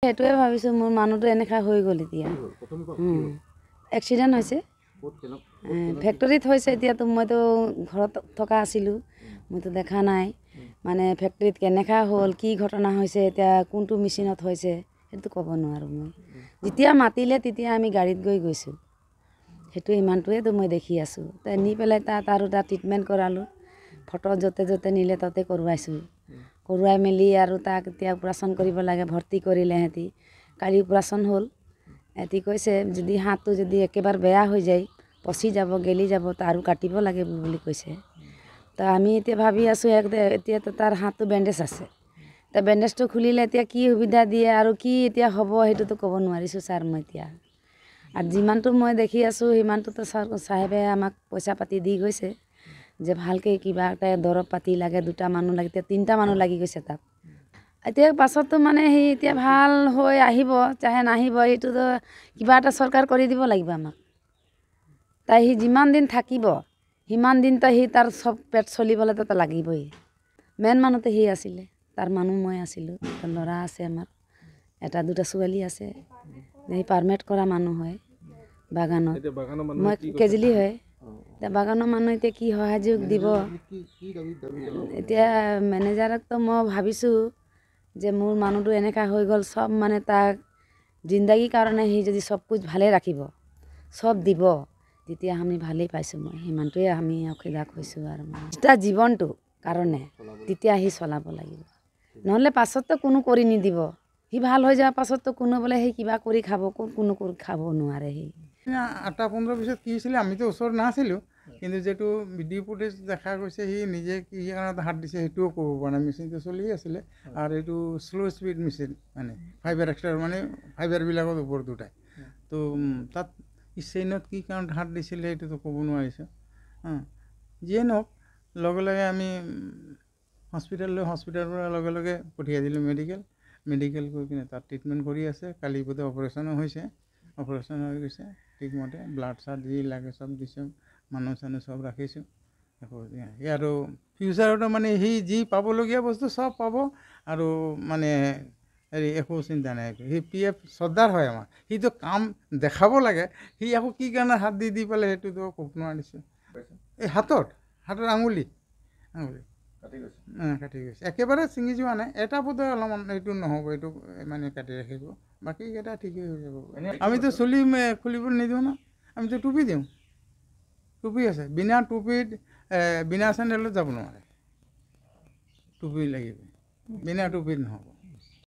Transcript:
সেইটোৱে ভাবিছোঁ মোৰ মানুহটো এনেকা হৈ গ'ল এতিয়া এক্সিডেণ্ট হৈছে ফেক্টৰীত হৈছে এতিয়াতো মইতো ঘৰত থকা আছিলোঁ মইতো দেখা নাই মানে ফেক্টৰীত কেনেকা হ'ল কি ঘটনা হৈছে এতিয়া কোনটো মেচিনত হৈছে সেইটো ক'ব নোৱাৰোঁ মই যেতিয়া মাতিলে তেতিয়া আমি গাড়ীত গৈছোঁ সেইটো ইমানটোৱেতো মই দেখি আছোঁ তাই নি পেলাই তাত আৰু তাত ট্ৰিটমেণ্ট কৰালোঁ ফটো য'তে য'তে নিলে তাতে কৰোৱাইছোঁ কৰোৱাই মেলি আৰু তাক এতিয়া অপাৰেশ্যন কৰিব লাগে ভৰ্তি কৰিলে সিহঁতি কালি অপাৰেশ্যন হ'ল সিহঁতি কৈছে যদি হাতটো যদি একেবাৰে বেয়া হৈ যায় পচি যাব গেলি যাব তো আৰু কাটিব লাগে বুলি কৈছে তো আমি এতিয়া ভাবি আছোঁ এতিয়াতো তাৰ হাতটো বেণ্ডেজ আছে তো বেণ্ডেজটো খুলিলে এতিয়া কি সুবিধা দিয়ে আৰু কি এতিয়া হ'ব সেইটোতো ক'ব নোৱাৰিছোঁ ছাৰ মই এতিয়া আৰু যিমানটো মই দেখি আছোঁ সিমানটোতো চাহেবে আমাক পইচা পাতি দি গৈছে যে ভালকৈ কিবা এটা দৰৱ পাতি লাগে দুটা মানুহ লাগে এতিয়া তিনিটা মানুহ লাগি গৈছে তাত এতিয়া পাছততো মানে সি এতিয়া ভাল হৈ আহিব চাহে নাহিব এইটোতো কিবা এটা চৰকাৰ কৰি দিব লাগিব আমাক তাই সি যিমান দিন থাকিব সিমান দিনতো সি তাৰ চব পেট চলিবলৈতো লাগিবই মেইন মানুহতো সি আছিলে তাৰ মানুহ মই আছিলোঁ তাৰ ল'ৰা আছে আমাৰ এটা দুটা ছোৱালী আছে সি পাৰ্মেট কৰা মানুহ হয় বাগানত মই কেজলি হয় এতিয়া বাগানৰ মানুহ এতিয়া কি সহযোগ দিব এতিয়া মেনেজাৰকতো মই ভাবিছোঁ যে মোৰ মানুহটো এনেকা হৈ গ'ল চব মানে তাক জিন্দাগীৰ কাৰণে সি যদি চব কুছ ভালে ৰাখিব চব দিব তেতিয়া আমি ভালেই পাইছোঁ মই সিমানটোৱে আমি অসুবিধাক হৈছোঁ আৰু তাৰ জীৱনটো কাৰণে তেতিয়া সি চলাব লাগিব নহ'লে পাছততো কোনো কৰি নিদিব সি ভাল হৈ যোৱাৰ পাছততো কোনো বোলে সেই কিবা কৰি খাব কোনো কৰি খাব নোৱাৰে সি 8-15 পিছত কি হৈছিলে আমিতো ওচৰত নাছিলোঁ কিন্তু যেটো ভিডিঅ' ফুটেজ দেখা গৈছে সি নিজে কি কাৰণত হাত দিছে সেইটোও ক'ব পৰা নাই মেচিনটো চলি আছিলে আৰু এইটো শ্ল' স্পীড মেচিন মানে ফাইবাৰ এক্সট্ৰা মানে ফাইবাৰবিলাকত ওপৰত উঠায় তো তাত চেইনত কি কাৰণত হাত দিছিলে সেইটোতো ক'ব নোৱাৰিছোঁ যিয়ে নহওক লগে লগে আমি হস্পিটেলৰ পৰা লগে লগে পঠিয়াই দিলোঁ মেডিকেল গৈ কিনে তাত ট্ৰিটমেণ্ট কৰি আছে কালি বোধহয় অপাৰেশ্যনো হৈছে অপাৰেশ্যন হৈ গৈছে ঠিকমতে ব্লাড চাৰ্ট যি লাগে চব দিছোঁ মানুহ চানুহ চব ৰাখিছোঁ সেই আৰু ফিউচাৰতো মানে সি যি পাবলগীয়া বস্তু চব পাব আৰু মানে হেৰি একো চিন্তা নাই সি PF শ্ৰদ্ধাৰ হয় আমাৰ সিটো কাম দেখাব লাগে সি আকৌ কি কাৰণে হাত দি পেলাই সেইটোতো ক'ব নোৱাৰিছোঁ এই হাতৰ আঙুলি কাটি গৈছে একেবাৰে ছিঙি যোৱা নাই এটা বোধহয় অলপমান এইটো নহ'ব এইটো মানে কাটি ৰাখিব বাকীকেইটা ঠিকেই হৈ যাব আমিতো চুলি খুলিবলৈ নিদিওঁ ন আমিতো টুপি দিওঁ টুপি আছে বিনা টুপিত বিনা চেণ্ডেলত যাব নোৱাৰে টুপি লাগিব বিনা টুপিত নহ'ব